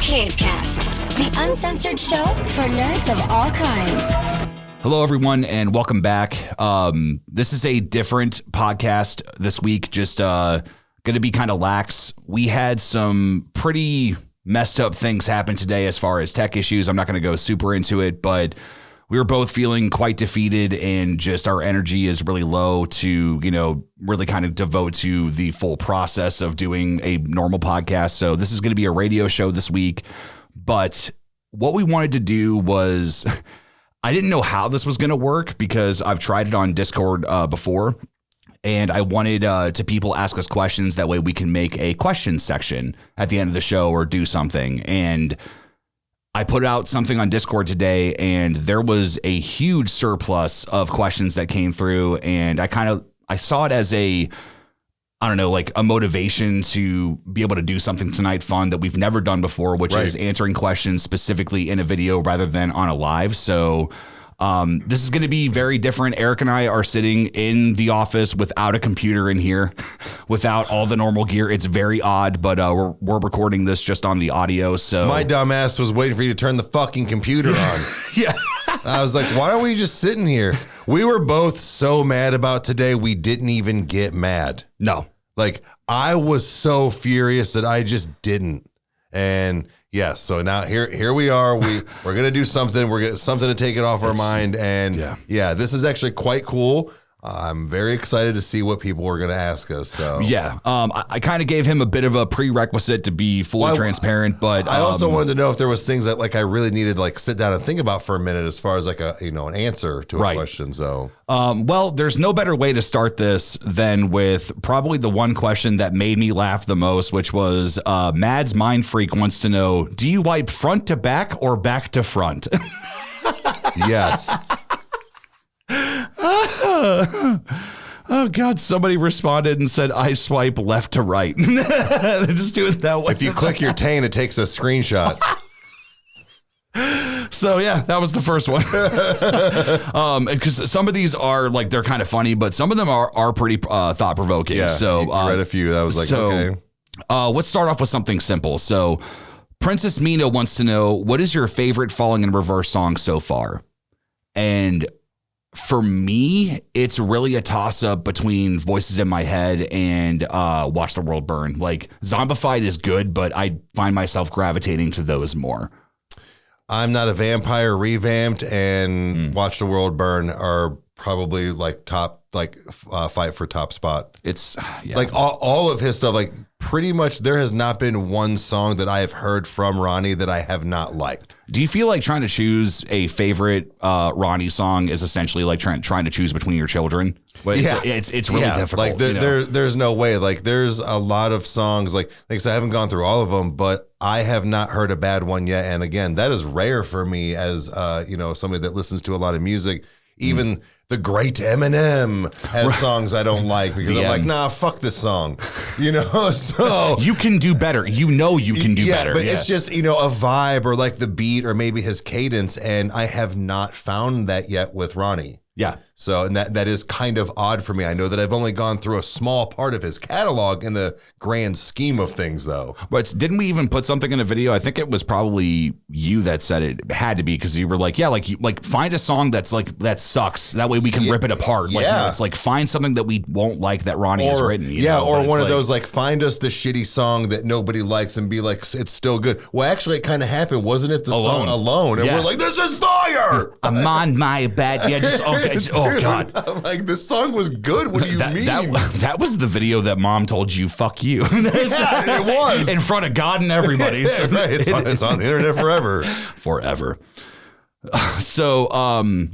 Cavecast, the uncensored show for nerds of all kinds. Hello, everyone, and welcome back. This is a different podcast this week, just going to be kind of lax. We had some pretty messed up things happen today as far as tech issues. I'm not going to go super into it, but we were both feeling quite defeated, and just our energy is really low to, really kind of devote to the full process of doing a normal podcast. So this is going to be a radio show this week. But what we wanted to do was, I didn't know how this was going to work because I've tried it on Discord before, and I wanted to people ask us questions. That way we can make a question section at the end of the show or do something. And I put out something on Discord today, and there was a huge surplus of questions that came through. And I saw it as a motivation to be able to do something tonight fun that we've never done before, which is answering questions specifically in a video rather than on a live. So this is going to be very different. Eric and I are sitting in the office without a computer in here, without all the normal gear. It's very odd, but we're recording this just on the audio. So my dumb ass was waiting for you to turn the fucking computer on. Yeah. I was like, why are we just sitting here? We were both so mad about today, we didn't even get mad. No. Like, I was so furious that I just didn't. And yes, so now here we are. We're gonna do something. We're gonna something to take it off our mind. And yeah, this is actually quite cool. I'm very excited to see what people are going to ask us. So yeah, I kind of gave him a bit of a prerequisite to be fully transparent, but I also wanted to know if there was things that I really needed to sit down and think about for a minute as far as an answer to a question. So well, there's no better way to start this than with probably the one question that made me laugh the most, which was Mads Mind Freak wants to know: do you wipe front to back or back to front? Yes. Oh God! Somebody responded and said, "I swipe left to right." Just do it that way. If you click your tane, it takes a screenshot. So yeah, that was the first one. Because some of these are they're kind of funny, but some of them are pretty thought provoking. Yeah. So you read a few. That was okay. Let's start off with something simple. So Princess Mina wants to know, what is your favorite Falling in Reverse song so far? And for me, it's really a toss-up between Voices in My Head and Watch the World Burn. Zombified is good, but I find myself gravitating to those more. I'm Not a Vampire revamped and Watch the World Burn are probably top fight for top spot. It's all of his stuff, pretty much there has not been one song that I have heard from Ronnie that I have not liked. Do you feel like trying to choose a favorite Ronnie song is essentially trying to choose between your children? It's really difficult. There's no way. There's a lot of songs. Like I said, I haven't gone through all of them, but I have not heard a bad one yet. And again, that is rare for me as somebody that listens to a lot of music. Even the great Eminem has songs I don't like because I'm like, nah, fuck this song. So you can do better. You can do better. But it's just, a vibe or the beat or maybe his cadence. And I have not found that yet with Ronnie. Yeah. So, and that is kind of odd for me. I know that I've only gone through a small part of his catalog in the grand scheme of things, though. But didn't we even put something in a video? I think it was probably you that said it had to be, because you were find a song that sucks. That way we can rip it apart. It's find something that we won't like that Ronnie has written. Or one of those find us the shitty song that nobody likes and be it's still good. Well, actually, it kind of happened, wasn't it? The song Alone, and we're like, this is fire. I'm on my bed. Yeah, just oh God. I'm this song was good. What do you mean? That was the video that Mom told you, fuck you. It was. In front of God and everybody. It's on the internet forever. Forever. So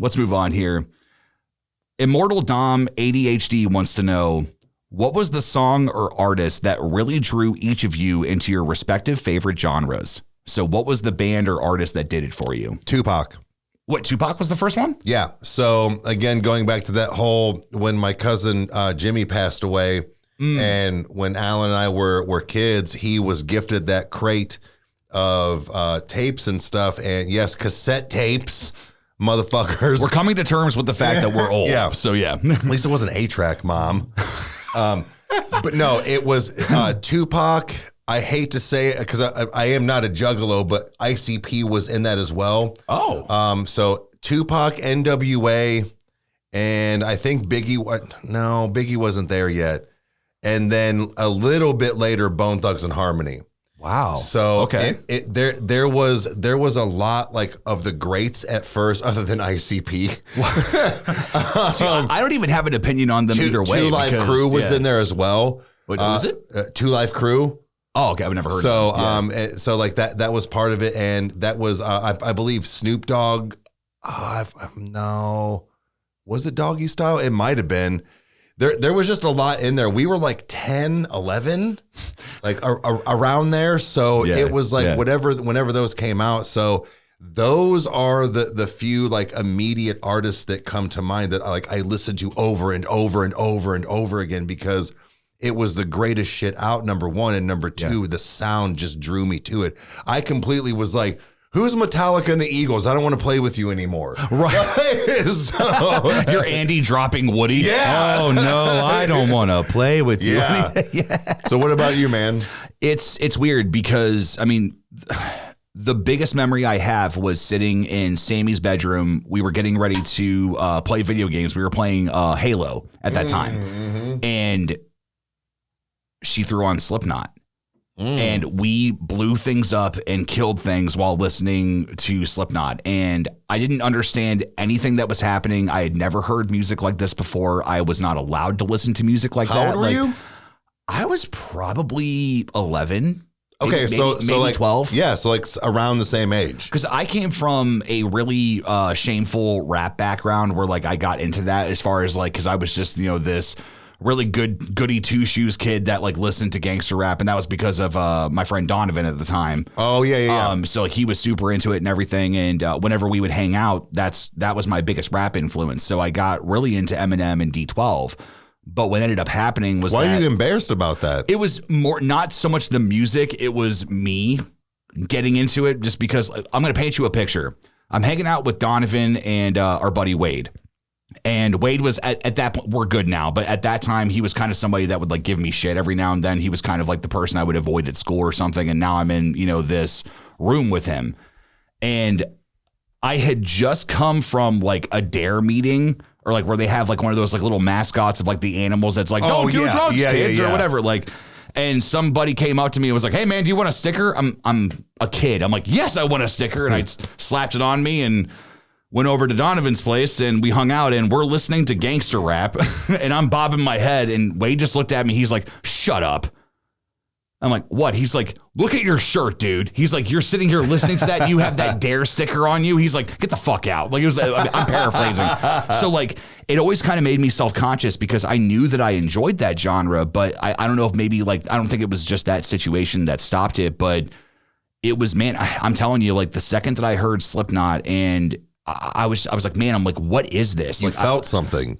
let's move on here. Immortal Dom ADHD wants to know, what was the song or artist that really drew each of you into your respective favorite genres? So what was the band or artist that did it for you? Tupac. What, Tupac was the first one? Yeah. So again, going back to that whole, when my cousin Jimmy passed away, and when Alan and I were kids, he was gifted that crate of tapes and stuff. And yes, cassette tapes, motherfuckers. We're coming to terms with the fact that we're old. Yeah. So yeah. At least it wasn't 8-track, Mom. But no, it was Tupac, I hate to say it because I am not a juggalo, but ICP was in that as well. Oh. So Tupac, NWA, and I think Biggie. No, Biggie wasn't there yet. And then a little bit later, Bone Thugs and Harmony. Wow. So okay, there was a lot like of the greats at first, other than ICP. See, I don't even have an opinion on them either way. Two Live Crew was in there as well. What was it? Two Live Crew. Oh, okay. I've never heard. So, of it. so like that was part of it, and that was I believe Snoop Dogg. No, was it Doggy Style? It might have been. There was just a lot in there. We were like 10, 11, like around there. So it was like whenever those came out. So those are the few like immediate artists that come to mind that I listen to over and over and over and over again, because it was the greatest shit out, number one. And number two, the sound just drew me to it. I completely was like, who's Metallica and the Eagles? I don't want to play with you anymore. Right. So, you're Andy dropping Woody. Yeah. Oh no, I don't want to play with you. Yeah. So what about you, man? It's weird because I mean, the biggest memory I have was sitting in Sammy's bedroom. We were getting ready to play video games. We were playing Halo at that time, and she threw on Slipknot. And we blew things up and killed things while listening to Slipknot. And I didn't understand anything that was happening. I had never heard music like this before. I was not allowed to listen to music like that. How old were you? I was probably 11. Okay, maybe like 12. Yeah, so like around the same age. Because I came from a really shameful rap background where like I got into that as far as like, because I was just, this really goody two shoes kid that like listened to gangster rap, and that was because of my friend Donovan at the time. Oh yeah. So like, he was super into it and everything, and whenever we would hang out, that was my biggest rap influence. So I got really into Eminem and D12. But what ended up happening was why are you embarrassed about that? It was more not so much the music; it was me getting into it. Just because I'm going to paint you a picture. I'm hanging out with Donovan and our buddy Wade. And Wade was at that point, we're good now, but at that time he was kind of somebody that would like give me shit every now and then. He was kind of like the person I would avoid at school or something. And now I'm in, this room with him. And I had just come from like a DARE meeting, or like where they have like one of those like little mascots of like the animals that's like, don't do drugs, kids, or whatever. Like, and somebody came up to me and was like, hey man, do you want a sticker? I'm a kid. I'm like, yes, I want a sticker. And I slapped it on me and went over to Donovan's place, and we hung out, and we're listening to gangster rap, and I'm bobbing my head, and Wade just looked at me. He's like, shut up. I'm like, what? He's like, look at your shirt, dude. He's like, you're sitting here listening to that. You have that DARE sticker on you. He's like, get the fuck out. Like, I'm paraphrasing. So like, it always kind of made me self-conscious because I knew that I enjoyed that genre, but I don't know if maybe like, I don't think it was just that situation that stopped it, but it was, man, I'm telling you, like the second that I heard Slipknot, and I was like, man, I'm like, what is this? You like, felt something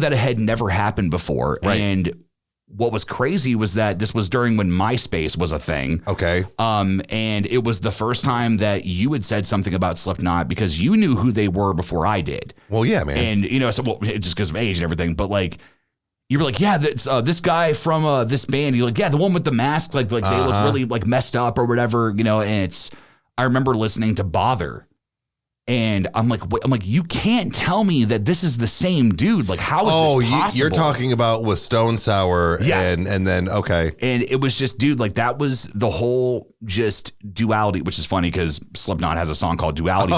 that had never happened before. Right. And what was crazy was that this was during when MySpace was a thing. Okay. And it was the first time that you had said something about Slipknot because you knew who they were before I did. Well, yeah, man. And, so just because of age and everything, but like, you were like, yeah, that's this guy from this band. You're like, yeah, the one with the mask, like they look really like messed up or whatever, and I remember listening to Bother. And I'm like, you can't tell me that this is the same dude. Like, how is this possible? You're talking about with Stone Sour, and then okay. And it was just, dude, like that was the whole just duality, which is funny because Slipknot has a song called Duality,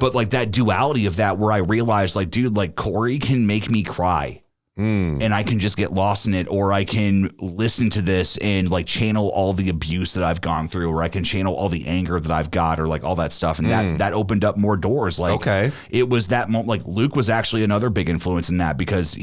but like that duality of that, where I realized, like, dude, like Corey can make me cry. And I can just get lost in it, or I can listen to this and like channel all the abuse that I've gone through, or I can channel all the anger that I've got, or like all that stuff. And that opened up more doors. Like, okay. It was that moment. Like Luke was actually another big influence in that, because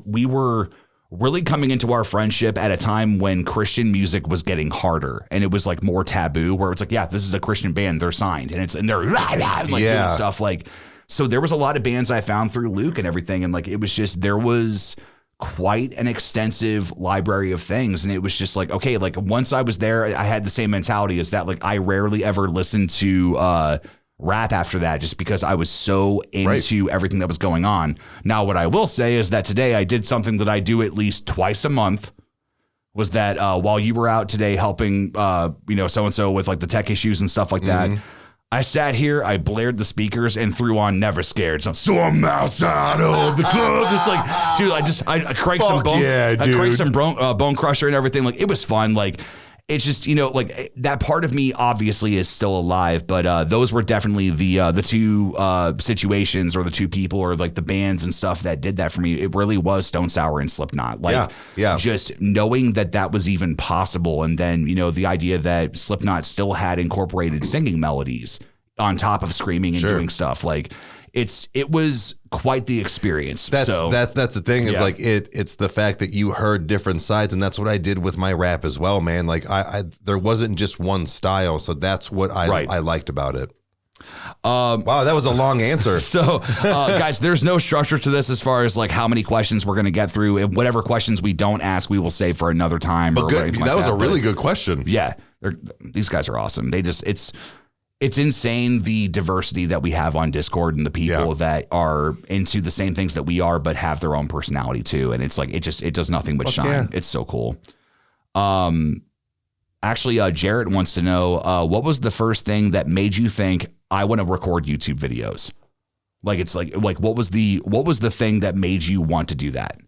we were really coming into our friendship at a time when Christian music was getting harder, and it was like more taboo, where it's like, yeah, this is a Christian band, they're signed, and they're like doing stuff like. So there was a lot of bands I found through Luke and everything. And like, it was just, there was quite an extensive library of things. And it was just like, okay, like once I was there, I had the same mentality as that. Like I rarely ever listened to rap after that, just because I was so into everything that was going on. Now, what I will say is that today I did something that I do at least twice a month, was that while you were out today helping, so-and-so with like the tech issues and stuff like that, I sat here, I blared the speakers and threw on Never Scared. So I'm outside of the club. Just like, dude, I cranked some bone, I cranked some Bone Crusher and everything. Like, it was fun. Like, it's just, like that part of me obviously is still alive, but those were definitely the two situations or the two people or like the bands and stuff that did that for me. It really was Stone Sour and Slipknot. Like, just knowing that was even possible. And then, the idea that Slipknot still had incorporated singing melodies on top of screaming and doing stuff. Like, it was quite the experience. That's the thing is like it's the fact that you heard different sides, and that's what I did with my rap as well, man. Like I there wasn't just one style, so that's what I liked about it. Wow, that was a long answer. So, guys, there's no structure to this as far as like how many questions we're going to get through. And whatever questions we don't ask, we will save for another time. But good, that was a really good question. Yeah, these guys are awesome. It's insane the diversity that we have on Discord and the people that are into the same things that we are, but have their own personality too. And it's like, it does nothing but shine. Yeah. It's so cool. Actually, Jarrett wants to know, what was the first thing that made you think I want to record YouTube videos? Like, it's like what was the thing that made you want to do that?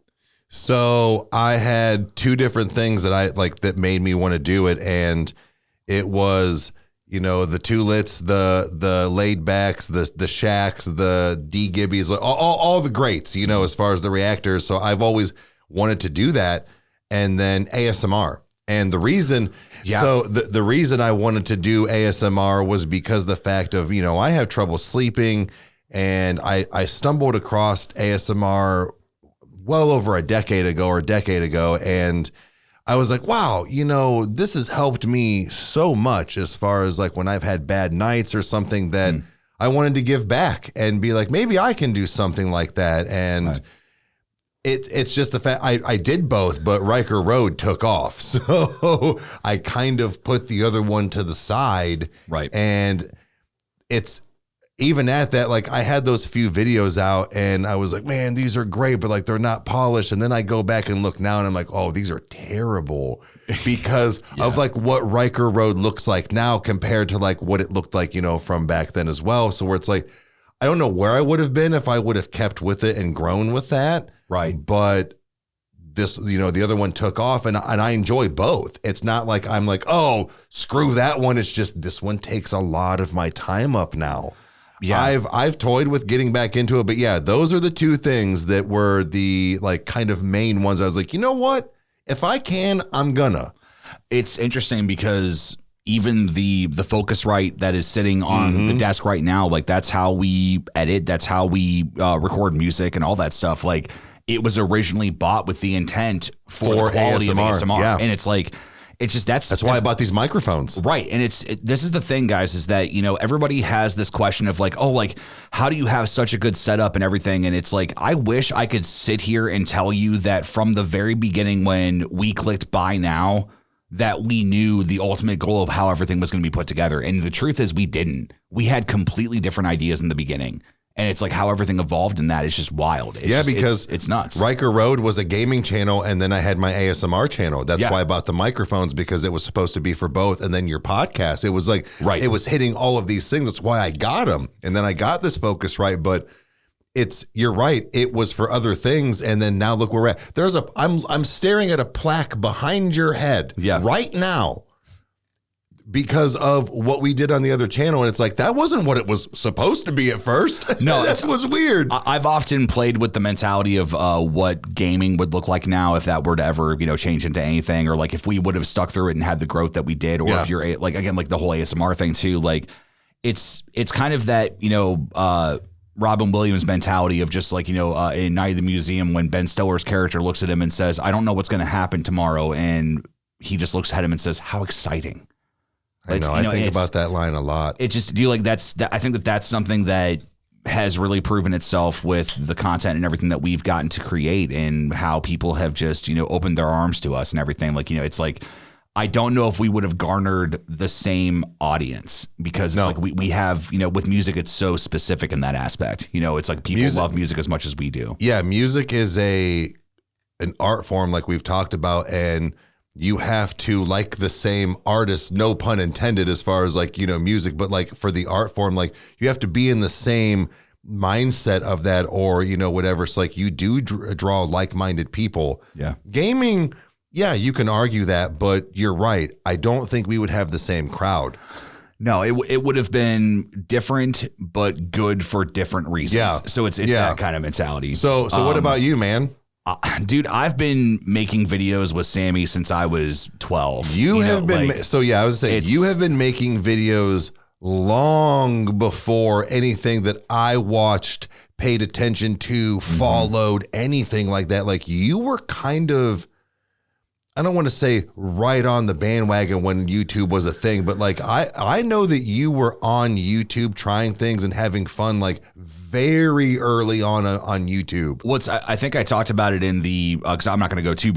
So I had two different things that made me want to do it. And it was, the Tulits, the Laid Backs, the Shacks, the D Gibbies, all the greats, as far as the reactors. So I've always wanted to do that. And then ASMR. And the reason, the reason I wanted to do ASMR was because the fact of, I have trouble sleeping, and I stumbled across ASMR well over a decade ago. And I was like, wow, this has helped me so much as far as like when I've had bad nights or something that I wanted to give back and be like, maybe I can do something like that. And it's just the fact I did both, but Riker Road took off. So I kind of put the other one to the side. Right. And it's even at that, like I had those few videos out and I was like, man, these are great, but like they're not polished. And then I go back and look now and I'm like, oh, these are terrible because of like what Riker Road looks like now compared to like what it looked like, from back then as well. So where it's like, I don't know where I would have been if I would have kept with it and grown with that. Right. But this, the other one took off and I enjoy both. It's not like I'm like, oh, screw that one. It's just this one takes a lot of my time up now. Yeah, I've toyed with getting back into it, but yeah, those are the two things that were the like kind of main ones. I was like, you know what? If I can, I'm gonna. It's interesting because even the Focusrite that is sitting on the desk right now, like that's how we edit, that's how we record music and all that stuff. Like it was originally bought with the intent for the quality ASMR. Of ASMR, and it's like. It's just that's why I bought these microphones. Right. And this is the thing, guys, is that, everybody has this question of like, oh, like, how do you have such a good setup and everything? And it's like, I wish I could sit here and tell you that from the very beginning when we clicked buy now, that we knew the ultimate goal of how everything was going to be put together. And the truth is we didn't. We had completely different ideas in the beginning. And it's like how everything evolved in that is just wild. It's because it's nuts. Riker Road was a gaming channel, and then I had my ASMR channel. That's why I bought the microphones, because it was supposed to be for both. And then your podcast, it was like, it was hitting all of these things. That's why I got them. And then I got this Focusrite, but you're right. It was for other things. And then now look where we're at. I'm staring at a plaque behind your head right now, because of what we did on the other channel. And it's like, that wasn't what it was supposed to be at first. No, that was weird. I've often played with the mentality of what gaming would look like now if that were to ever, change into anything, or like if we would have stuck through it and had the growth that we did, or if you're like, again, like the whole ASMR thing too, like it's kind of that, Robin Williams mentality of just like, in Night of the Museum, when Ben Stiller's character looks at him and says, I don't know what's going to happen tomorrow. And he just looks at him and says, how exciting. I know. I think about that line a lot. It just, I think that's something that has really proven itself with the content and everything that we've gotten to create, and how people have just, opened their arms to us and everything. Like, it's like, I don't know if we would have garnered the same audience, because it's like we have, with music, it's so specific in that aspect. It's like people love music as much as we do. Yeah. Music is an art form like we've talked about, and you have to like the same artist, no pun intended, as far as like, music, but like for the art form, like you have to be in the same mindset of that, or, whatever. It's like you do draw like-minded people. Yeah. Gaming, yeah, you can argue that, but you're right. I don't think we would have the same crowd. No, it would have been different, but good for different reasons. Yeah. So it's that kind of mentality. So what about you, man? Dude, I've been making videos with Sammy since I was 12. You have been, I was saying, you have been making videos long before anything that I watched, paid attention to, followed, anything like that. Like you were kind of, I don't want to say right on the bandwagon when YouTube was a thing, but like I know that you were on YouTube trying things and having fun like very early on YouTube. I think I talked about it in the, because I'm not going to go too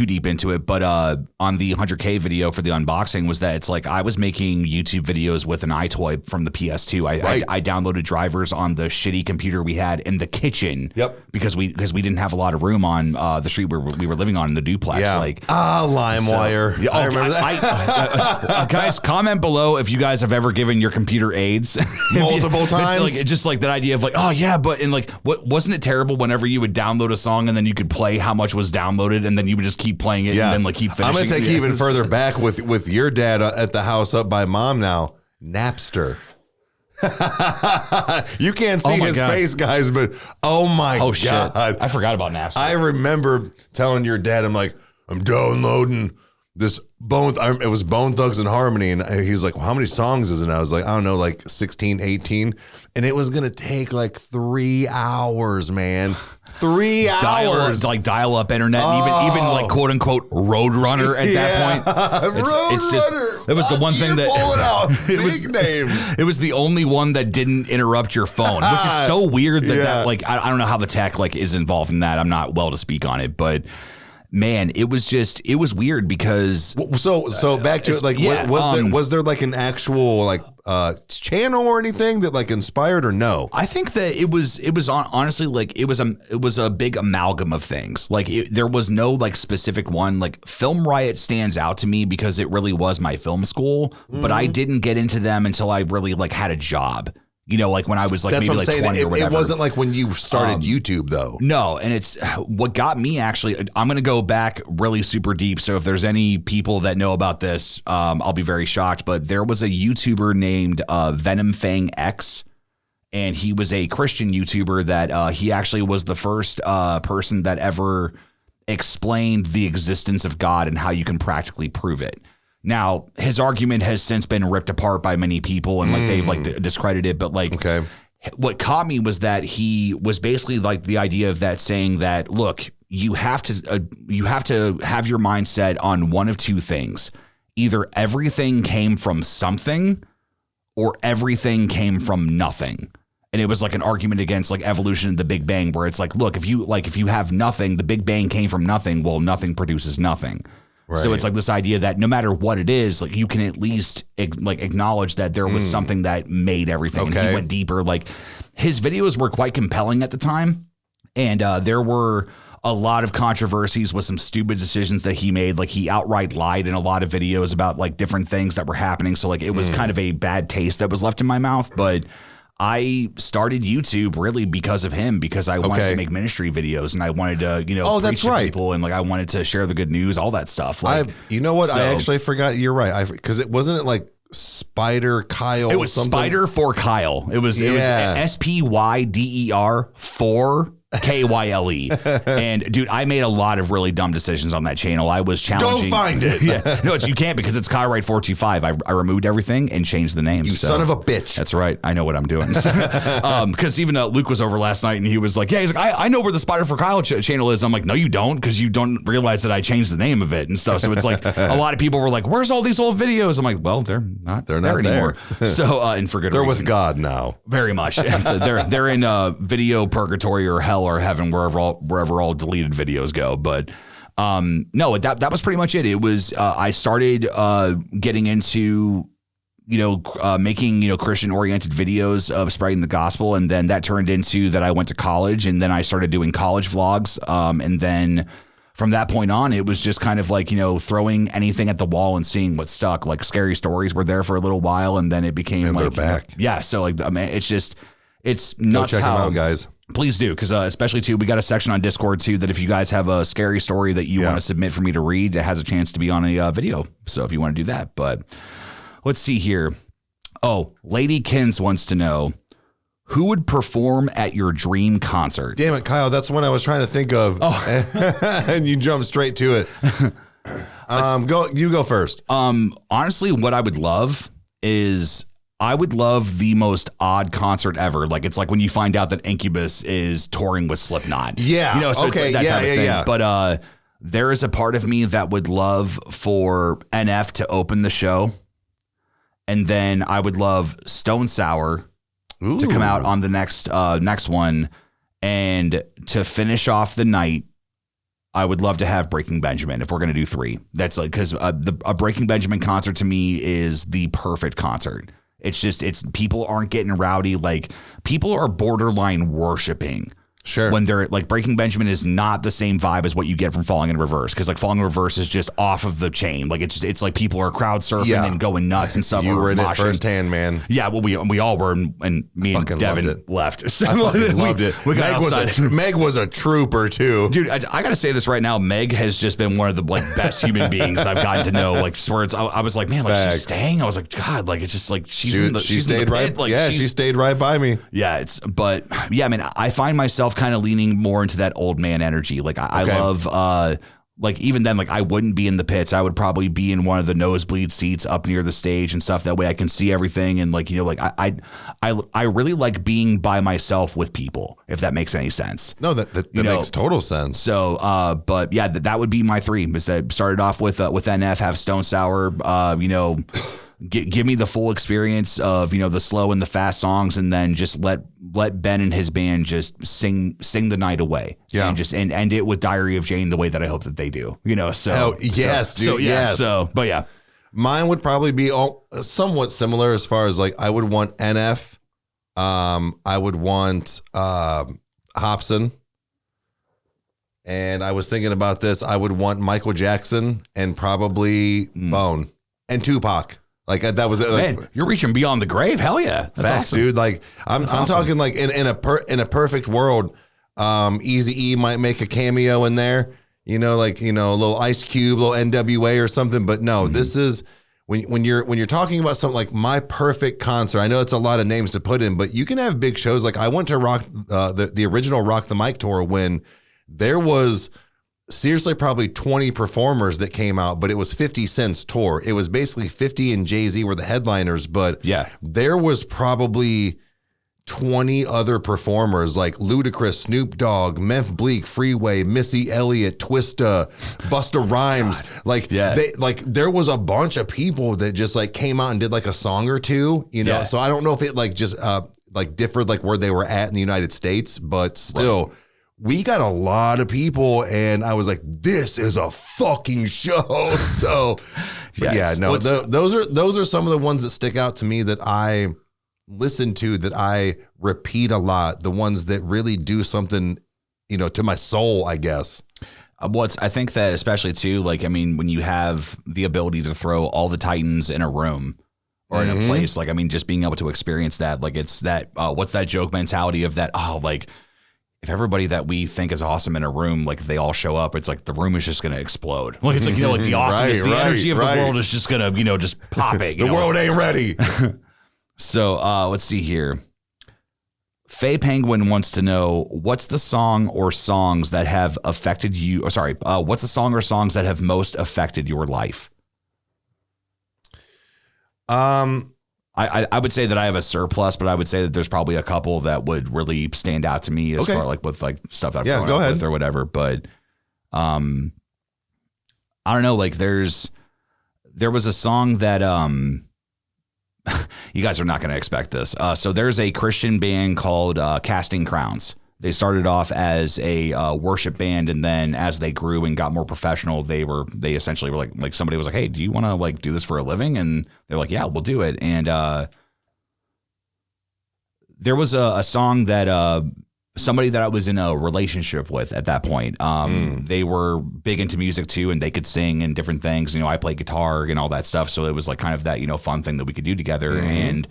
deep into it, but on the 100K video for the unboxing was that it's like I was making YouTube videos with an iToy from the PS2. I downloaded drivers on the shitty computer we had in the kitchen. Yep. Because we didn't have a lot of room on the street where we were living on in the duplex. Yeah. LimeWire. I remember that. Guys, comment below if you guys have ever given your computer AIDS multiple times. It's just like that idea of like, oh yeah, but in like, what wasn't it terrible whenever you would download a song and then you could play how much was downloaded and then you would just keep playing it and then like keep finishing. I'm gonna take you even further back with your dad at the house up by mom now. Napster. You can't see his face, guys, but oh my God. Shit. I forgot about Napster. I remember telling your dad, I'm like, I'm downloading this it was Bone Thugs and Harmony, and he's like, well, how many songs is it? And I was like, I don't know, like 16, 18, and it was gonna take like 3 hours, man. 3 hours, dial up internet, and even like quote unquote Roadrunner at that point. It's just it was the one thing that names. It was the only one that didn't interrupt your phone, which is so weird that like I don't know how the tech like is involved in that. I'm not well to speak on it, but. Man, it was weird because so back to it, like was there like an actual like channel or anything that like inspired, or no? I think that it was honestly like it was a big amalgam of things. Like there was no like specific one. Like Film Riot stands out to me because it really was my film school, but I didn't get into them until I really like had a job. Like when I was like maybe like 20 or whatever. It wasn't like when you started YouTube though. No, and it's what got me actually. I'm going to go back really super deep. So if there's any people that know about this, I'll be very shocked. But there was a YouTuber named Venom Fang X, and he was a Christian YouTuber that he actually was the first person that ever explained the existence of God and how you can practically prove it. Now, his argument has since been ripped apart by many people and like they've like discredited, but like what caught me was that he was basically like the idea of that saying that, look, you have to have your mindset on one of two things. Either everything came from something or everything came from nothing. And it was like an argument against like evolution and the Big Bang, where it's like, look, if you have nothing, the Big Bang came from nothing. Well, nothing produces nothing. Right. So it's like this idea that no matter what it is, like you can at least like acknowledge that there was something that made everything. Okay. And he went deeper. Like his videos were quite compelling at the time. And there were a lot of controversies with some stupid decisions that he made. Like he outright lied in a lot of videos about like different things that were happening. So like it was kind of a bad taste that was left in my mouth. But I started YouTube really because of him, because I wanted to make ministry videos and I wanted to, preach to people, and like I wanted to share the good news, all that stuff. Like, you know what? I actually forgot. You're right. Because it wasn't like Spider Kyle. It was something? Spider for Kyle. It was SPYDER for KYLE. And dude, I made a lot of really dumb decisions on that channel. I was challenging. Go find it. No, you can't, because it's Kyrite 425. I removed everything and changed the name. You son of a bitch. That's right. I know what I'm doing. Because even Luke was over last night and he was like, he's like, I know where the Spider for Kyle channel is. I'm like, no, you don't, because you don't realize that I changed the name of it and stuff. So it's like a lot of people were like, where's all these old videos? I'm like, well, they're not there anymore. So and for good reason. They're with God now. Very much. So they're in video purgatory or hell or heaven, wherever all deleted videos go. But no, that was pretty much it. It was I started getting into making Christian oriented videos of spreading the gospel, and then that turned into that I went to college, and then I started doing college vlogs, and then from that point on, it was just kind of like, throwing anything at the wall and seeing what stuck. Like Scary Stories were there for a little while, and then it became and like, they're back. Yeah. So like, I mean, it's nuts. Go check how, them out, guys. Please do. Cause especially too, we got a section on Discord too, that if you guys have a scary story that you want to submit for me to read, it has a chance to be on a video. So if you want to do that, but let's see here. Oh, Lady Kins wants to know, who would perform at your dream concert? Damn it, Kyle. That's one I was trying to think of. Oh. And you jumped straight to it. You go first. Honestly, what I would love is I would love the most odd concert ever. Like, it's like when you find out that Incubus is touring with Slipknot. Yeah. So okay. It's like that type of thing. Yeah. But there is a part of me that would love for NF to open the show. And then I would love Stone Sour to come out on the next one, and to finish off the night, I would love to have Breaking Benjamin if we're gonna do 3. That's like, because a Breaking Benjamin concert to me is the perfect concert. It's people aren't getting rowdy, like people are borderline worshiping. Sure. When they're like, Breaking Benjamin is not the same vibe as what you get from Falling in Reverse, because like Falling in Reverse is just off of the chain. Like it's like people are crowd surfing and going nuts and stuff. You were in it moshing. Firsthand, man. Yeah, well, we all were, and me and Devin left. So I fucking loved it. We got outside. Meg was a trooper too, dude. I gotta say this right now. Meg has just been one of the like best human beings I've gotten to know. Like, swear I was like, man, like she's staying. I was like, God, like it's just like she stayed right. Like, she stayed right by me. Yeah, but I mean, I find myself kind of leaning more into that old man energy. Like I love, like even then, like I wouldn't be in the pits. I would probably be in one of the nosebleed seats up near the stage and stuff. That way I can see everything. And like, like I really like being by myself with people, if that makes any sense. No, that makes total sense. So, but yeah, that would be my 3. Is that started off with NF, have Stone Sour, give me the full experience of, the slow and the fast songs, and then just let Ben and his band just sing the night away. Yeah. And just and end it with Diary of Jane the way that I hope that they do. So yes, dude. So yeah. Yes. So but yeah. Mine would probably be somewhat similar as far as like I would want NF. I would want Hobson. And I was thinking about this. I would want Michael Jackson and probably Bone and Tupac. Like that was like, man, you're reaching beyond the grave. Hell yeah, that's facts, awesome, dude. Like I'm talking like in a perfect world, Eazy-E might make a cameo in there. A little Ice Cube, a little NWA or something. But no, this is when you're talking about something like my perfect concert. I know it's a lot of names to put in, but you can have big shows. Like I went to the original Rock the Mic tour when there was seriously probably 20 performers that came out, but it was 50 Cent's tour. It was basically 50 and Jay-Z were the headliners, but yeah, there was probably 20 other performers like Ludacris, Snoop Dogg, Memph Bleak, Freeway, Missy Elliott, Twista, Busta Rhymes. There was a bunch of people that just like came out and did like a song or two, So I don't know if it like just like differed like where they were at in the United States, but still. Right. We got a lot of people, and I was like, "This is a fucking show." So, those are some of the ones that stick out to me that I listen to, that I repeat a lot. The ones that really do something, to my soul, I guess. I think that especially too, like, I mean, when you have the ability to throw all the Titans in a room or in a place, like, I mean, just being able to experience that, like, it's that, what's that joke mentality of that? Oh, like, if everybody that we think is awesome in a room, like if they all show up, it's like the room is just going to explode. Like it's like, like the awesomeness, the energy of the world is just going to, just pop it. The world ain't ready. So let's see here. Faye Penguin wants to know, what's the song or songs that have affected you? What's the song or songs that have most affected your life? I would say that I have a surplus, but I would say that there's probably a couple that would really stand out to me as far like with like stuff that I've grown up with or whatever. But I don't know, like there was a song that you guys are not going to expect this. So there's a Christian band called Casting Crowns. They started off as a worship band, and then as they grew and got more professional, they essentially were like somebody was like, "Hey, do you want to like do this for a living?" And they're like, "Yeah, we'll do it." And there was a song that somebody that I was in a relationship with at that point. They were big into music too, and they could sing and different things. I play guitar and all that stuff. So it was like kind of that, fun thing that we could do together. And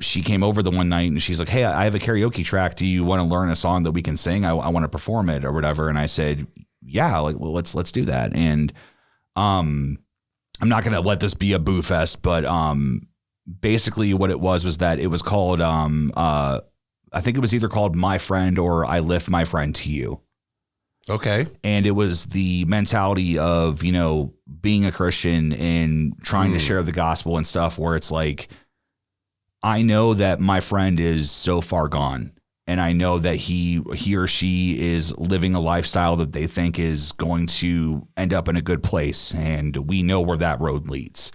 she came over the one night and she's like, hey, I have a karaoke track. Do you want to learn a song that we can sing? I want to perform it or whatever. And I said, yeah, like, well, let's do that. And I'm not going to let this be a boo fest, but basically what it was that it was called I think it was either called My Friend or I Lift My Friend to You. Okay. And it was the mentality of, being a Christian and trying to share the gospel and stuff, where it's like, I know that my friend is so far gone, and I know that he or she is living a lifestyle that they think is going to end up in a good place. And we know where that road leads.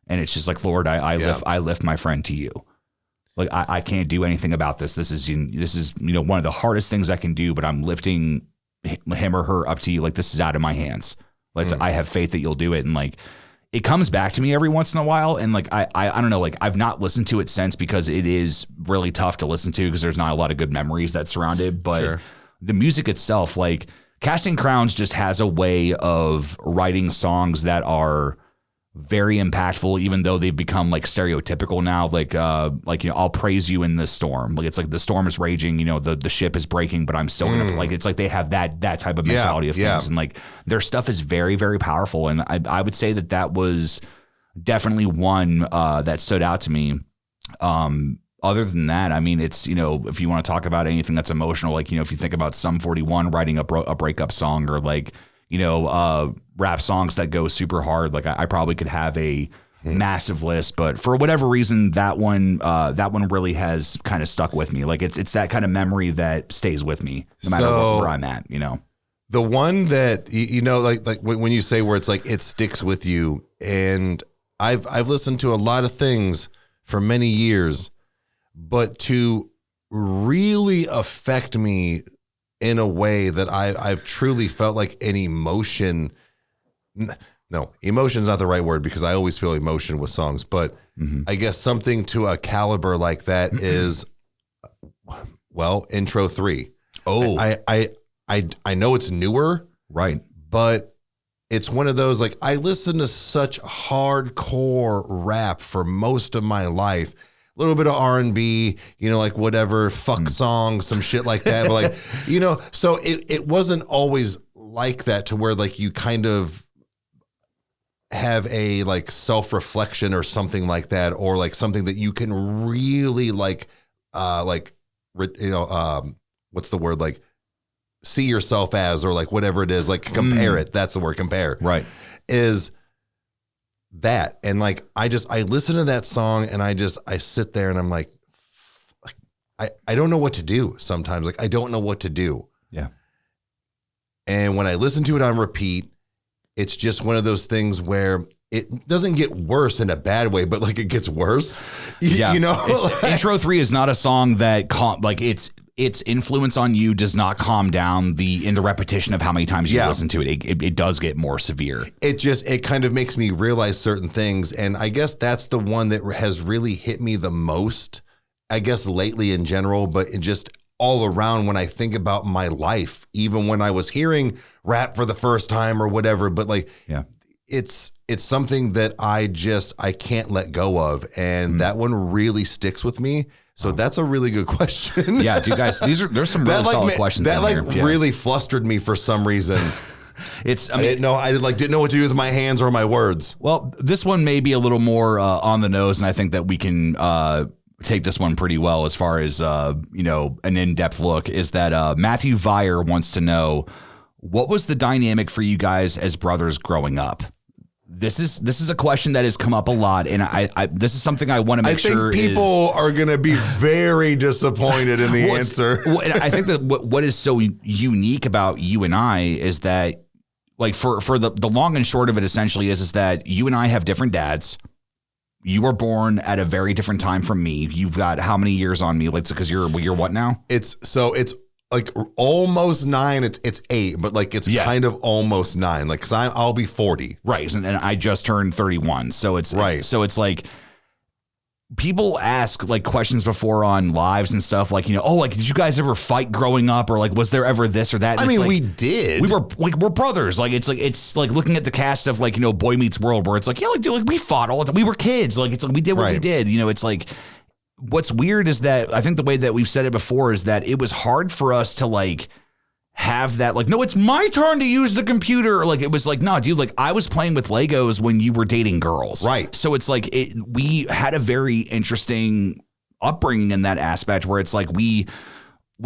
And it's just like, Lord, I lift my friend to you. Like, I can't do anything about this. This is one of the hardest things I can do, but I'm lifting him or her up to you. Like, this is out of my hands. Like, I have faith that you'll do it. And like, it comes back to me every once in a while. And like, I don't know, like I've not listened to it since, because it is really tough to listen to because there's not a lot of good memories that surround it. But the music itself, like Casting Crowns just has a way of writing songs that are very impactful, even though they've become like stereotypical now. Like I'll praise you in the storm. Like, it's like the storm is raging, the ship is breaking, but I'm still gonna like, it's like they have that type of mentality of things. And like their stuff is very, very powerful. And I would say that was definitely one that stood out to me. Other than that, I mean, it's, if you want to talk about anything that's emotional, like, if you think about Sum 41 writing a breakup song, or like, rap songs that go super hard. Like I probably could have a massive list, but for whatever reason, that one really has kind of stuck with me. Like it's that kind of memory that stays with me no matter where I'm at, The one that, like when you say where it's like, it sticks with you, and I've listened to a lot of things for many years, but to really affect me in a way that I've truly felt like an emotion. No, emotion's not the right word, because I always feel emotion with songs, but I guess something to a caliber like that is, well, Intro 3. Oh, I know it's newer, right? But it's one of those, like, I listened to such hardcore rap for most of my life. A little bit of R&B, like whatever, fuck song, some shit like that. But like, so it wasn't always like that, to where like you kind of have a like self-reflection or something like that, or like something that you can really what's the word? Like see yourself as, or like whatever it is, like compare it. That's the word, compare. Right. Is that. And like, I listen to that song, and I sit there and I'm like, I don't know what to do sometimes. Like, I don't know what to do. Yeah. And when I listen to it on repeat, it's just one of those things where it doesn't get worse in a bad way, but like it gets worse. Yeah. Like, Intro 3 is not a song that its influence on you does not calm down in the repetition of how many times you listen to it. It does get more severe. It kind of makes me realize certain things. And I guess that's the one that has really hit me the most, I guess lately in general, but it just all around when I think about my life, even when I was hearing rap for the first time or whatever, but like, it's something that I can't let go of. And that one really sticks with me. So that's a really good question. Yeah, dude, guys, there's some really solid questions. That really flustered me for some reason. I didn't know what to do with my hands or my words. Well, this one may be a little more on the nose, and I think that we can take this one pretty well as far as an in-depth look. Is that Matthew Vire wants to know, what was the dynamic for you guys as brothers growing up? This is a question that has come up a lot, and I this is something I want to make sure. I think people are going to be very disappointed in the answer. I think that what is so unique about you and I is that, like, for the long and short of it, essentially is that you and I have different dads. You were born at a very different time from me. You've got how many years on me? Like, because you're what now? It's like almost 9. It's 8, but like it's kind of almost 9. Like, cause I'll be 40. Right. And I just turned 31. So it's right. So it's like, people ask like questions before on lives and stuff like, oh, like, did you guys ever fight growing up? Or like, was there ever this or that? And I mean, like, we did. We were like, we're brothers. Like, it's like looking at the cast of like, Boy Meets World, where it's like, yeah, like, we fought all the time. We were kids. Like, it's like, we did what we did. It's like, what's weird is that I think the way that we've said it before is that it was hard for us to like have that, like, no, it's my turn to use the computer. Like, it was like, no, dude, like, I was playing with Legos when you were dating girls. Right. So it's like, we had a very interesting upbringing in that aspect where it's like, we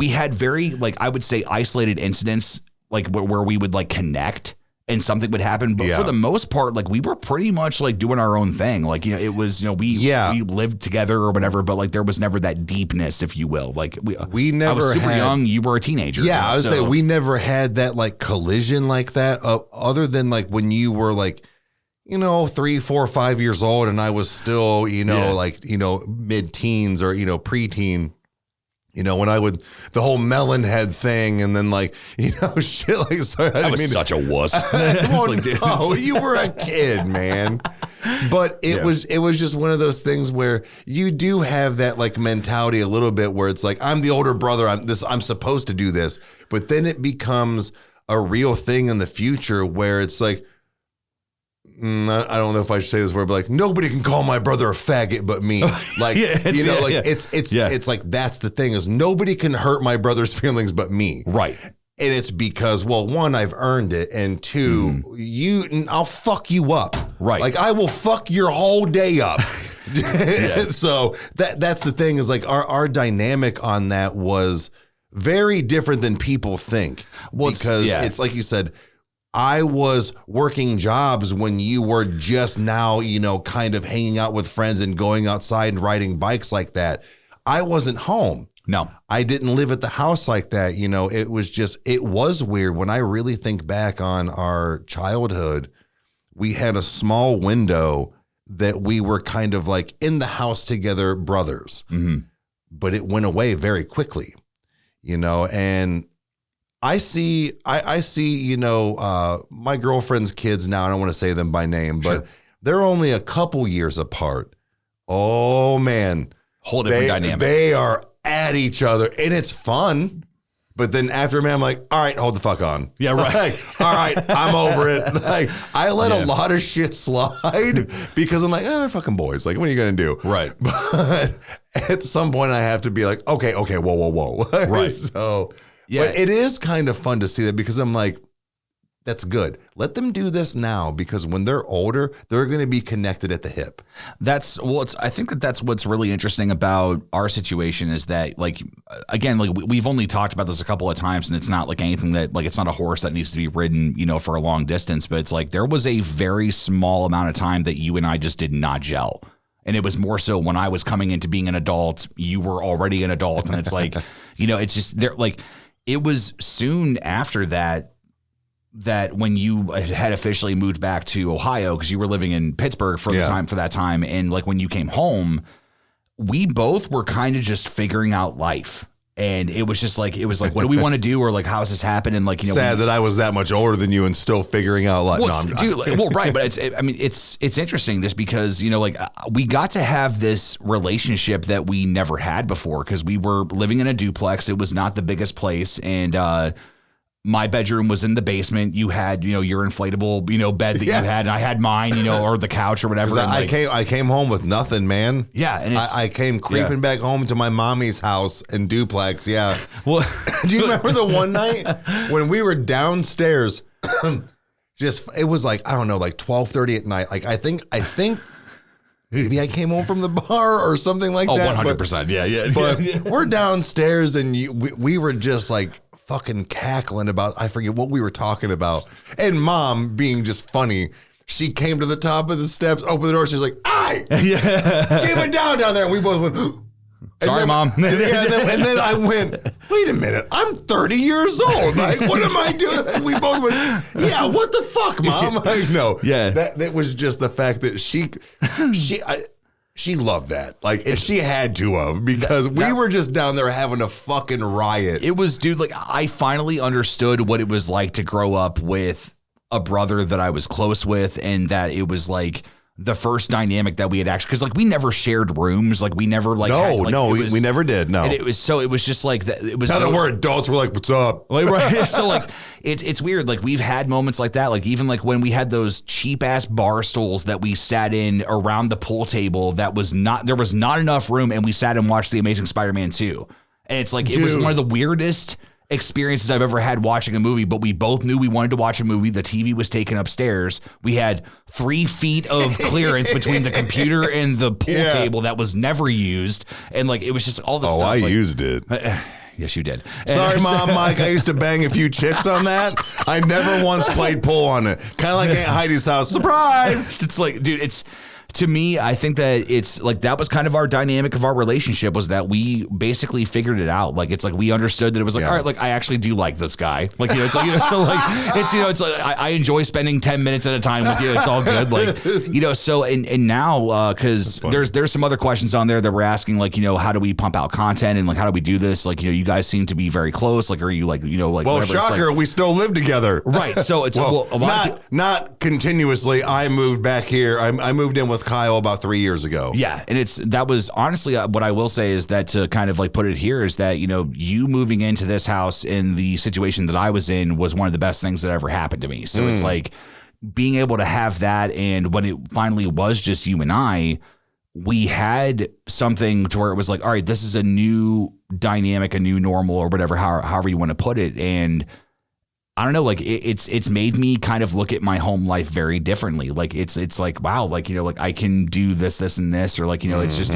had very, like, I would say isolated incidents, like where we would like connect and something would happen. But for the most part, like, we were pretty much like doing our own thing. Like, it was, we lived together or whatever, but like, there was never that deepness, if you will. Like we never I was super young. You were a teenager. Yeah. I would say we never had that like collision like that other than like when you were like, 3, 4, 5 years old and I was still, like, mid-teens or, preteen. When I would, the whole melon head thing and then like, shit like, sorry, I was such a wuss. No, you were a kid, man. But it was just one of those things where you do have that like mentality a little bit where it's like, I'm the older brother. I'm supposed to do this. But then it becomes a real thing in the future where it's like, I don't know if I should say this word, but like nobody can call my brother a faggot but me. Like, it's like, that's the thing is nobody can hurt my brother's feelings but me. Right. And it's because, well, one, I've earned it. And two, I'll fuck you up. Right. Like I will fuck your whole day up. So that's the thing is like our dynamic on that was very different than people think. Because it's like you said, I was working jobs when you were just now, kind of hanging out with friends and going outside and riding bikes like that. I wasn't home. No, I didn't live at the house like that. It was weird. When I really think back on our childhood, we had a small window that we were kind of like in the house together brothers, but it went away very quickly, and I see, my girlfriend's kids now. I don't want to say them by name, but they're only a couple years apart. Oh man, whole different dynamic. They are at each other, and it's fun. But then after a minute, I'm like, all right, hold the fuck on. Yeah, right. Like, all right, I'm over it. Like, I let a lot of shit slide because I'm like, they're fucking boys. Like, what are you gonna do? Right. But at some point, I have to be like, okay, whoa. Right. So. Yeah. But it is kind of fun to see that because I'm like, that's good. Let them do this now because when they're older, they're going to be connected at the hip. I think that's what's really interesting about our situation is that like, again, like we've only talked about this a couple of times and it's not like anything that like, it's not a horse that needs to be ridden, for a long distance, but it's like there was a very small amount of time that you and I just did not gel. And it was more so when I was coming into being an adult, you were already an adult. And it's like, it's just there like, it was soon after that when you had officially moved back to Ohio because you were living in Pittsburgh for that time. And like when you came home, we both were kind of just figuring out life. And it was like, what do we want to do? Or like, how does this happen? And like, sad that I was that much older than you and still figuring out life. Right. But it's interesting just because, like we got to have this relationship that we never had before because we were living in a duplex. It was not the biggest place. And, my bedroom was in the basement. You had, your inflatable, bed that you had, and I had mine, or the couch or whatever. I came home with nothing, man. Yeah, and I came creeping back home to my mommy's house in duplex. Yeah. Well, do you remember the one night when we were downstairs? It was like I don't know, like 12:30 at night. Like I think maybe I came home from the bar or something like that. 100%. Yeah. But we're downstairs and we were just like fucking cackling about, I forget what we were talking about. And mom being just funny, she came to the top of the steps, opened the door. She's like, "Aye, keep it down there." And we both went, "Sorry, mom." And then I went, "Wait a minute, I'm 30 years old. Like, what am I doing?" And we both went, "Yeah, what the fuck, mom?" Like, no, that was just the fact that she loved that. Like, if she had to have, because we were just down there having a fucking riot. It was, dude, like, I finally understood what it was like to grow up with a brother that I was close with, and that it was like the first dynamic that we had actually, because like we never shared rooms, like we never like we never did. No, and it was just like it was. Now that we're adults, we're like, what's up? Like, right. So like it's weird. Like we've had moments like that. Like even like when we had those cheap ass bar stools that we sat in around the pool table, there was not enough room, and we sat and watched The Amazing Spider-Man 2. And it's like, it was one of the weirdest experiences I've ever had watching a movie, but we both knew we wanted to watch a movie. The TV was taken upstairs. We had 3 feet of clearance between the computer and the pool table that was never used. And like, it was just all this stuff. I used it. Yes, you did. Sorry, Mom, Mike. I used to bang a few chicks on that. I never once played pool on it. Kind of like Aunt Heidi's house. Surprise! It's like, dude, to me, I think that it's like that was kind of our dynamic of our relationship, was that we basically figured it out. Like, it's like we understood that it was like, all right, like I actually do like this guy. Like, it's like, so like, it's like I enjoy spending 10 minutes at a time with you. It's all good. Like, so, and now, cause there's some other questions on there that we're asking, like, how do we pump out content and like, how do we do this? Like, you guys seem to be very close. Like, are you like, like, well, whatever. shocker, like, we still live together. Right. So it's not continuously. I moved back here. I moved in with Kyle about 3 years ago. Yeah. And that was honestly what I will say is that, to kind of like put it here, is that, you moving into this house in the situation that I was in was one of the best things that ever happened to me. So it's like being able to have that. And when it finally was just you and I, we had something to where it was like, all right, this is a new dynamic, a new normal, or whatever, however you want to put it. And I don't know, like it's made me kind of look at my home life very differently. Like it's like, wow, like, like I can do this, and this, or like, it's just,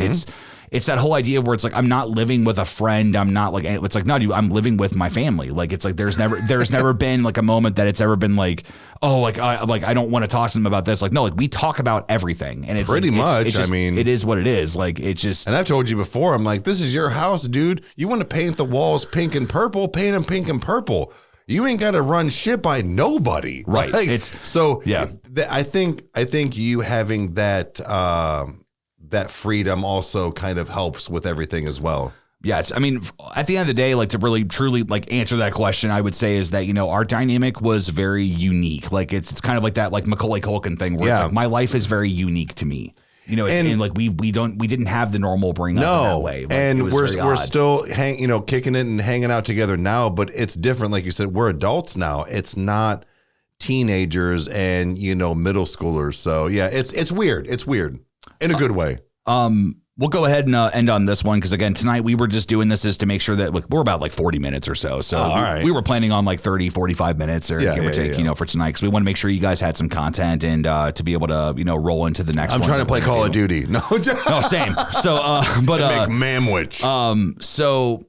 it's that whole idea where it's like, I'm not living with a friend. I'm not like, it's like, no, dude, I'm living with my family. Like, it's like, there's never been like a moment that it's ever been like, oh, like I don't want to talk to them about this. Like, no, like we talk about everything, and it's pretty like, much. It's just, I mean, it is what it is. Like, it's just, and I've told you before, I'm like, this is your house, dude. You want to paint the walls pink and purple, paint them pink and purple. You ain't got to run shit by nobody. Right. Like, it's so yeah. I think you having that freedom also kind of helps with everything as well. Yes. I mean, at the end of the day, like to really truly like answer that question, I would say is that, our dynamic was very unique. Like it's kind of like that, like Macaulay Culkin thing where it's like, my life is very unique to me. And like we didn't have the normal bring up in that way. Like, and we're still kicking it and hanging out together now, but it's different. Like you said, we're adults now. It's not teenagers and middle schoolers. So yeah, it's weird. It's weird in a good way. We'll go ahead and end on this one, because again, tonight we were just doing this is to make sure that we're about like 40 minutes or so. So we were planning on like 30, 45 minutes or give or take, for tonight, because we want to make sure you guys had some content and to be able to, roll into the next one. I'm trying to play Call of Duty. No, same. So, but make Mamwich. So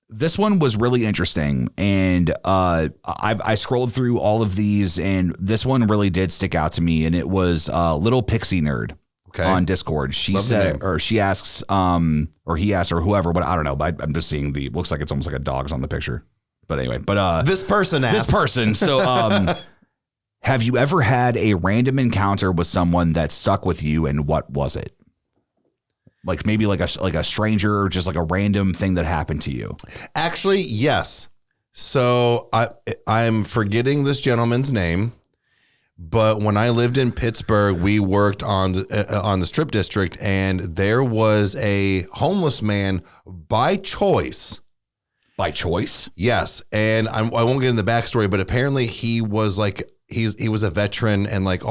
this one was really interesting, and I scrolled through all of these, and this one really did stick out to me, and it was Little Pixie Nerd. On Discord. She said, or she asks, or he asks, or whoever, but I don't know, but I'm just seeing looks like it's almost like a dog's on the picture. But anyway, this person asked. So, have you ever had a random encounter with someone that stuck with you, and what was it? Like maybe like a stranger, or just like a random thing that happened to you? Actually, yes. So I'm forgetting this gentleman's name. But when I lived in Pittsburgh, we worked on the Strip District, and there was a homeless man by choice. By choice? Yes. And I won't get into the backstory, but apparently he was like, he was a veteran, and like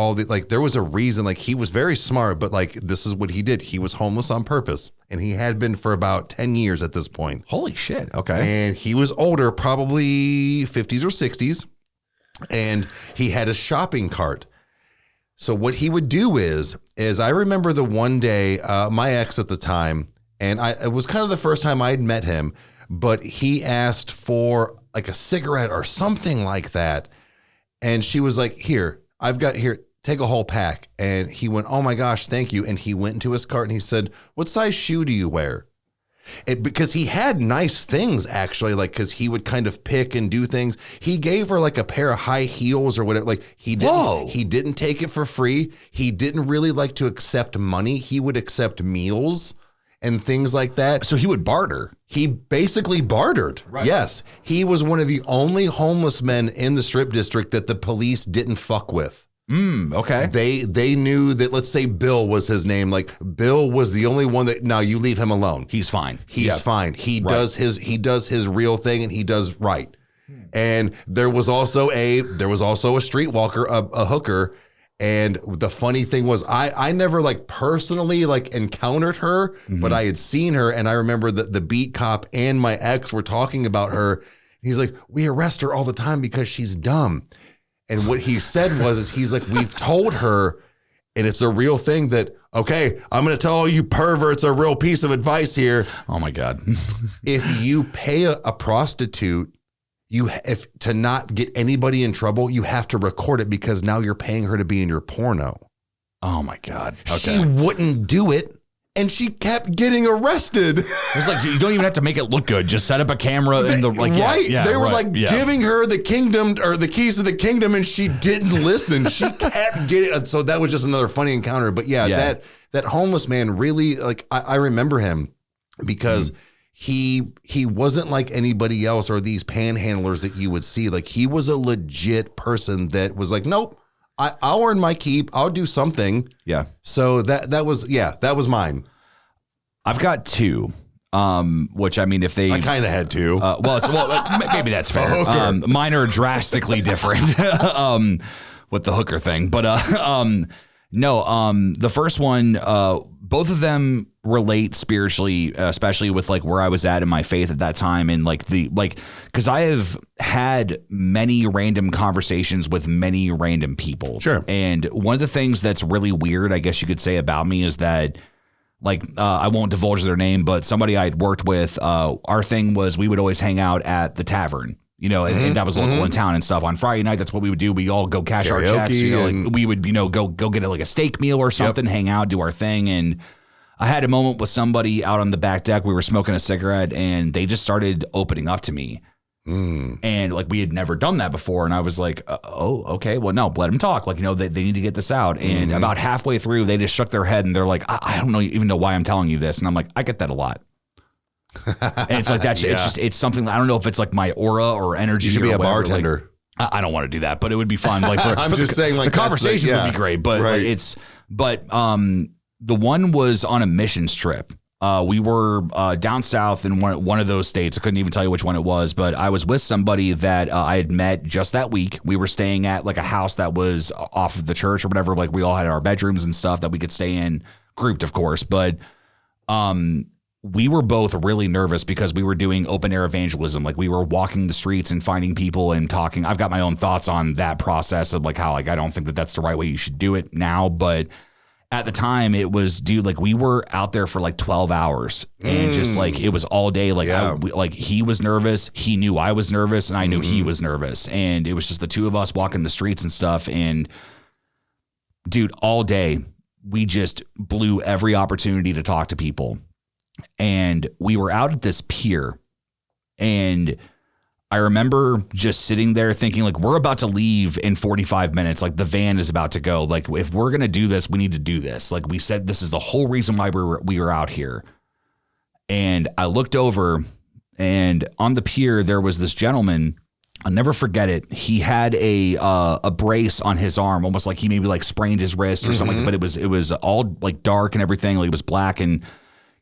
there was a reason. Like, he was very smart, but like, this is what he did. He was homeless on purpose, and he had been for about 10 years at this point. Holy shit. Okay. And he was older, probably 50s or 60s. And he had a shopping cart. So what he would do is I remember the one day, my ex at the time, and it was kind of the first time I'd met him, but he asked for like a cigarette or something like that. And she was like, here, take a whole pack. And he went, oh my gosh, thank you. And he went into his cart and he said, what size shoe do you wear? Because he had nice things, actually, like, because he would kind of pick and do things. He gave her like a pair of high heels or whatever. Like, he didn't take it for free. He didn't really like to accept money. He would accept meals and things like that. So he would barter. He basically bartered. Right. Yes. He was one of the only homeless men in the Strip District that the police didn't fuck with. Okay. They knew that, let's say Bill was his name. Like Bill was the only one that, now you leave him alone. He's fine. He's fine. He does his real thing and he does right. And there was also a streetwalker, a hooker. And the funny thing was I never like personally like encountered her, but I had seen her. And I remember that the beat cop and my ex were talking about her. He's like, we arrest her all the time because she's dumb. And what he said was, he's like, we've told her, and it's a real thing that, okay, I'm going to tell all you perverts a real piece of advice here. Oh my God. If you pay a prostitute, if to not get anybody in trouble, you have to record it because now you're paying her to be in your porno. Oh my God. Okay. She wouldn't do it. And she kept getting arrested. It's like, you don't even have to make it look good. Just set up a camera in the like, right. Yeah, they were right, like giving her the kingdom or the keys to the kingdom, and she didn't listen. She kept getting. So that was just another funny encounter. But that homeless man really, like, I remember him because he wasn't like anybody else or these panhandlers that you would see. Like, he was a legit person that was like, nope. I'll earn my keep. I'll do something. Yeah. So that was mine. I've got two. Which I mean, if they, I kind of had two. Maybe that's fair. Mine are drastically different. With the hooker thing, but the first one, both of them relate spiritually, especially with like where I was at in my faith at that time. And because I have had many random conversations with many random people. Sure. And one of the things that's really weird, I guess you could say, about me is that, I won't divulge their name, but somebody I'd worked with, our thing was we would always hang out at the tavern. And that was local in town and stuff. On Friday night, that's what we would do. We all go cash our checks. We would, go get like a steak meal or something, hang out, do our thing. And I had a moment with somebody out on the back deck. We were smoking a cigarette, and they just started opening up to me. And like we had never done that before. And I was like, oh, okay, well, no, let them talk. Like, they need to get this out. And about halfway through, they just shook their head and they're like, I don't even know why I'm telling you this. And I'm like, I get that a lot. And it's like that. It's something. I don't know if it's like my aura or energy. You should be a whatever. bartender. Like, I don't want to do that, but it would be fun. Like, I'm just saying, like, the conversation would be great. But the one was on a missions trip. We were down south in one of those states. I couldn't even tell you which one it was, but I was with somebody that I had met just that week. We were staying at like a house that was off of the church or whatever. Like, we all had our bedrooms and stuff that we could stay in, grouped, of course. But we were both really nervous because we were doing open air evangelism. Like, we were walking the streets and finding people and talking. I've got my own thoughts on that process of like how, like, I don't think that that's the right way you should do it now. But at the time it was, dude, like we were out there for like 12 hours and just like, it was all day. Like, like he was nervous. He knew I was nervous and I knew he was nervous. And it was just the two of us walking the streets and stuff. And dude, all day we just blew every opportunity to talk to people. And we were out at this pier, and I remember just sitting there thinking, like, we're about to leave in 45 minutes. Like, the van is about to go. Like, if we're going to do this, we need to do this. Like, we said, this is the whole reason why we were out here. And I looked over, and on the pier, there was this gentleman. I'll never forget it. He had a brace on his arm, almost like he maybe like sprained his wrist or something. But it was all like dark and everything. Like, it was black, and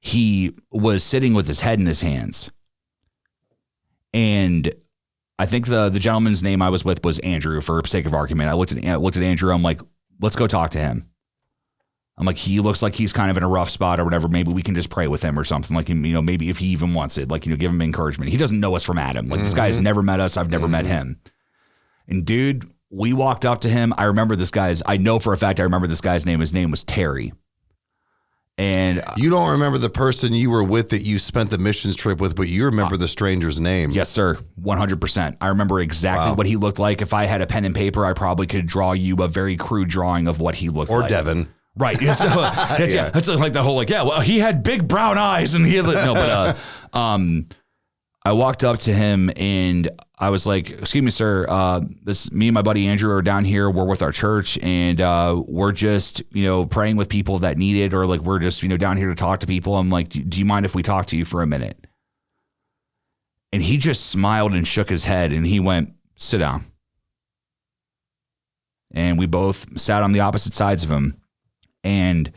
he was sitting with his head in his hands. And I think the gentleman's name I was with was Andrew, for sake of argument. I looked at Andrew. I'm like, let's go talk to him. I'm like, he looks like he's kind of in a rough spot or whatever. Maybe we can just pray with him or something. Like, maybe if he even wants it, like, give him encouragement. He doesn't know us from Adam. Like, this guy has never met us. I've never met him. And dude, we walked up to him. I know for a fact, I remember this guy's name. His name was Terry. And you don't remember the person you were with that you spent the missions trip with, but you remember the stranger's name. Yes, sir. 100%. I remember exactly what he looked like. If I had a pen and paper, I probably could draw you a very crude drawing of what he looked like. Or Devin. Right. It's like that whole, like, well, he had big brown eyes and he had, I walked up to him and I was like, excuse me, sir, me and my buddy Andrew are down here. We're with our church and we're just, praying with people that need it, or like, we're just, down here to talk to people. I'm like, do you mind if we talk to you for a minute? And he just smiled and shook his head and he went, sit down. and we both sat on the opposite sides of him. And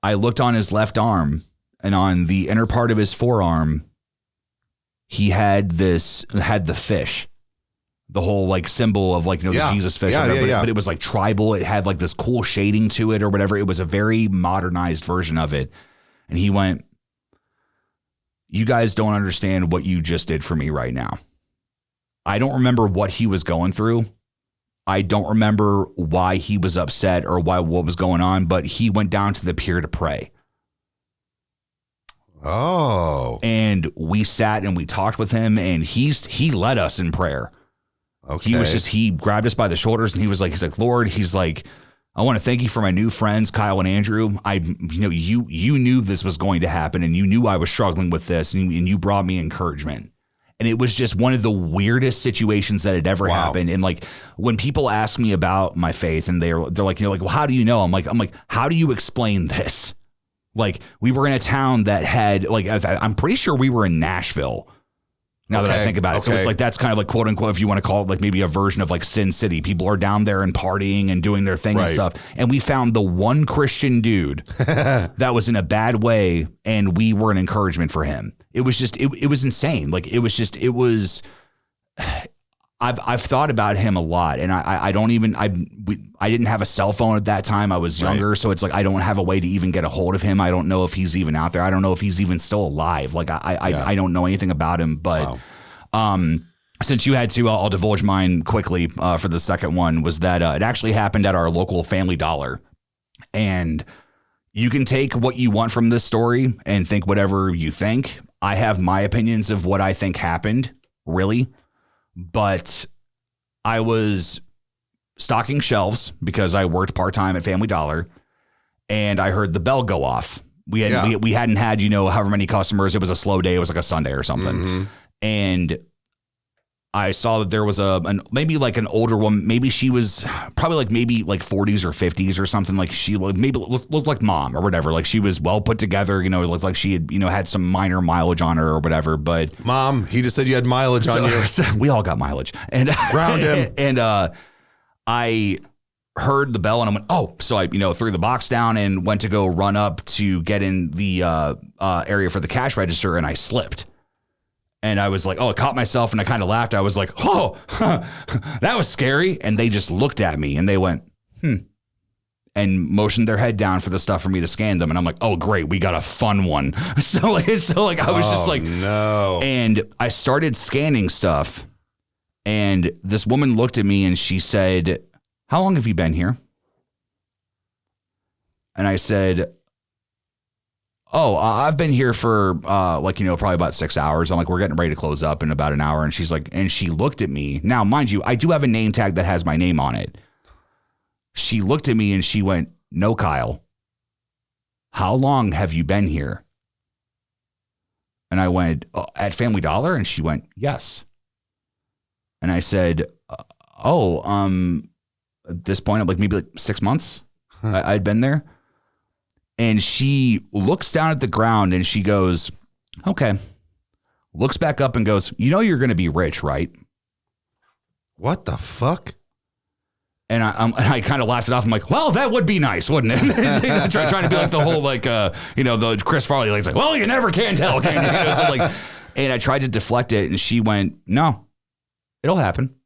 I looked on his left arm, and on the inner part of his forearm, he had the fish, the whole like symbol of like, the Jesus fish, but it was like tribal. It had like this cool shading to it or whatever. It was a very modernized version of it. And he went, "You guys don't understand what you just did for me right now." I don't remember what he was going through. I don't remember why he was upset or what was going on, but he went down to the pier to pray. Oh. And we sat and we talked with him, and he led us in prayer. Okay. He grabbed us by the shoulders, and he's like, "Lord," he's like, "I want to thank you for my new friends, Kyle and Andrew. You knew this was going to happen, and you knew I was struggling with this, and you brought me encouragement." And it was just one of the weirdest situations that had ever happened. And like, when people ask me about my faith, and they're like, well, how do you know? I'm like, how do you explain this? Like, we were in a town that had like, I'm pretty sure we were in Nashville. Now that I think about it. So it's like, that's kind of like, quote unquote, if you want to call it like maybe a version of like Sin City. People are down there and partying and doing their thing and stuff. And we found the one Christian dude that was in a bad way, and we were an encouragement for him. It was just, it was insane. Like, I've thought about him a lot, and I didn't have a cell phone at that time. I was younger. So it's like, I don't have a way to even get a hold of him. I don't know if he's even out there. I don't know if he's even still alive. Like I don't know anything about him, but, since you had to, I'll divulge mine quickly, for the second one, was that, it actually happened at our local Family Dollar. And you can take what you want from this story and think whatever you think. I have my opinions of what I think happened, really. But I was stocking shelves because I worked part-time at Family Dollar, and I heard the bell go off. We hadn't had, however many customers. It was a slow day. It was like a Sunday or something. Mm-hmm. And I saw that there was maybe like an older woman. Maybe she was probably like maybe like 40s or 50s or something. Like she maybe looked like mom or whatever. Like she was well put together. It looked like she had had some minor mileage on her or whatever. But Mom, he just said you had mileage on you. So we all got mileage. And ground him. And I heard the bell and I went, oh. So I threw the box down and went to go run up to get in the area for the cash register, and I slipped. And I was like, I caught myself, and I kind of laughed. I was like, that was scary. And they just looked at me and they went, and motioned their head down for the stuff for me to scan them. And I'm like, oh, great. We got a fun one. So I was just like, no. And I started scanning stuff, and this woman looked at me and she said, "How long have you been here?" And I said, I've been here for probably about 6 hours. I'm like, we're getting ready to close up in about an hour. And she's like, and she looked at me. Now, mind you, I do have a name tag that has my name on it. She looked at me and she went, "No, Kyle, how long have you been here?" And I went, "At Family Dollar?" And she went, "Yes." And I said, at this point, I'm like maybe like 6 months I'd been there. And she looks down at the ground and she goes, "Okay." Looks back up and goes, "You're going to be rich, right?" What the fuck? And I kind of laughed it off. I'm like, well, that would be nice, wouldn't it? Trying to be like the whole, the Chris Farley, like, well, you never can tell, can you? So and I tried to deflect it, and she went, "No, it'll happen."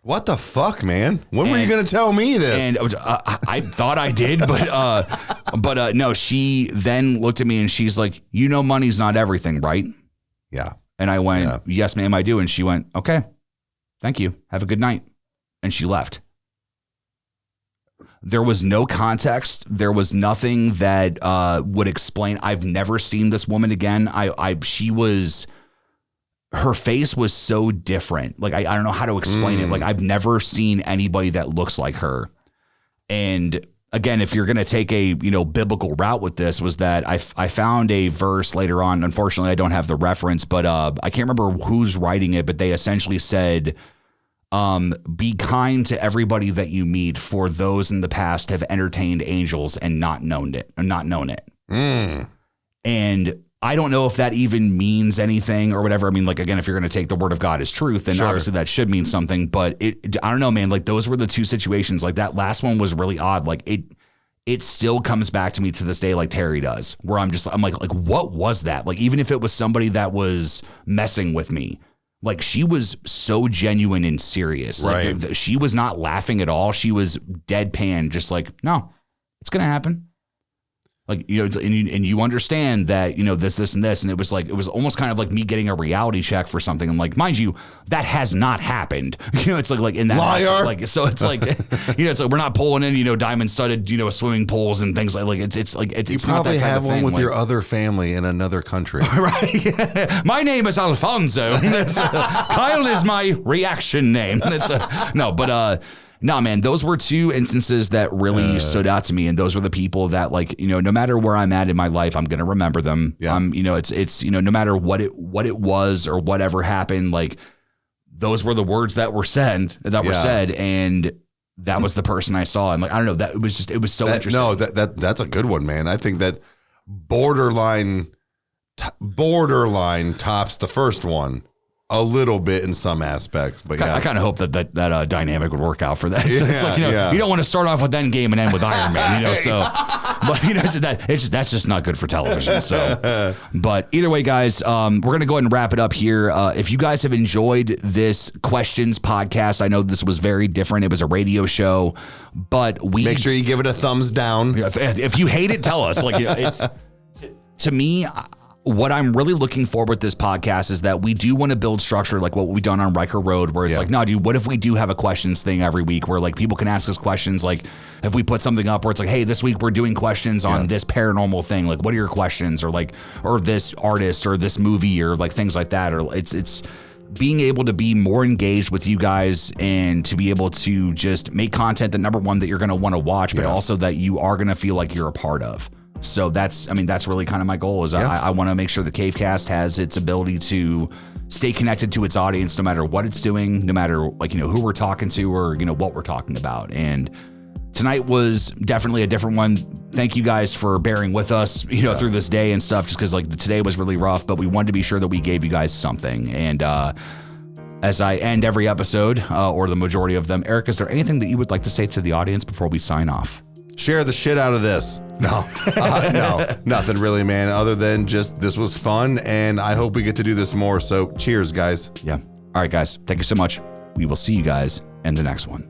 What the fuck, man? When were you going to tell me this? And I thought I did, but no, she then looked at me and she's like, money's not everything, right? Yeah. And I went, "Yes, ma'am, I do." And she went, "Okay, thank you. Have a good night." And she left. There was no context. There was nothing that would explain. I've never seen this woman again. Her face was so different. Like, I don't know how to explain it. Like, I've never seen anybody that looks like her. And again, if you're going to take a, biblical route with this, was that I found a verse later on. Unfortunately, I don't have the reference, but I can't remember who's writing it, but they essentially said, "Be kind to everybody that you meet, for those in the past have entertained angels and not known it. And I don't know if that even means anything or whatever. I mean, like, again, if you're going to take the word of God as truth, then obviously that should mean something. But I don't know, man. Like, those were the two situations. Like, that last one was really odd. Like, it still comes back to me to this day, like Terry does, where I'm like, what was that? Like, even if it was somebody that was messing with me, like, she was so genuine and serious. Right. Like, she was not laughing at all. She was deadpan, just like, no, it's going to happen. Like, you know, and you understand that, you know, this and this. And it was almost kind of like me getting a reality check for something. I'm like, mind you, that has not happened. You know, it's like in that liar. aspect, like, so it's like, you know, it's like, we're not pulling in, you know, diamond studded, you know, swimming pools and things like it's like, it's you not probably that type have of one thing. with like, your other family in another country. Right. My name is Alfonso. Kyle is my reaction name. No, man, those were two instances that really stood out to me. And those were the people that, like, you know, no matter where I'm at in my life, I'm going to remember them. Yeah. You know, it's, you know, no matter what it was or whatever happened, like, those were the words that were said, and that was the person I saw. And, like, I don't know, that it was so interesting. No, that's a good one, man. I think that borderline tops the first one a little bit in some aspects, but yeah, I kind of hope that dynamic would work out for that. So it's like, you know, you don't want to start off with Endgame and end with Iron Man, you know. So, but you know, that's just not good for television. So, but either way, guys, we're gonna go ahead and wrap it up here. If you guys have enjoyed this questions podcast, I know this was very different. It was a radio show, but make sure you give it a thumbs down. If you hate it, tell us. Like, it's to me. What I'm really looking for with this podcast is that we do want to build structure like what we've done on Riker Road, where it's like, no, dude, what if we do have a questions thing every week where, like, people can ask us questions? Like, if we put something up where it's like, hey, this week we're doing questions on this paranormal thing. Like, what are your questions? Or like, or this artist or this movie or like things like that. Or it's being able to be more engaged with you guys and to be able to just make content that, number one, that you're going to want to watch, but also that you are going to feel like you're a part of. So that's really kind of my goal is I want to make sure the Cavecast has its ability to stay connected to its audience, no matter what it's doing, no matter, like, you know, who we're talking to or, you know, what we're talking about. And tonight was definitely a different one. Thank you guys for bearing with us, you know, through this day and stuff, just because, like, today was really rough, but we wanted to be sure that we gave you guys something. And as I end every episode, or the majority of them, Eric, is there anything that you would like to say to the audience before we sign off? Share the shit out of this. No, nothing really, man, other than just this was fun, and I hope we get to do this more. So cheers, guys. Yeah. All right, guys. Thank you so much. We will see you guys in the next one.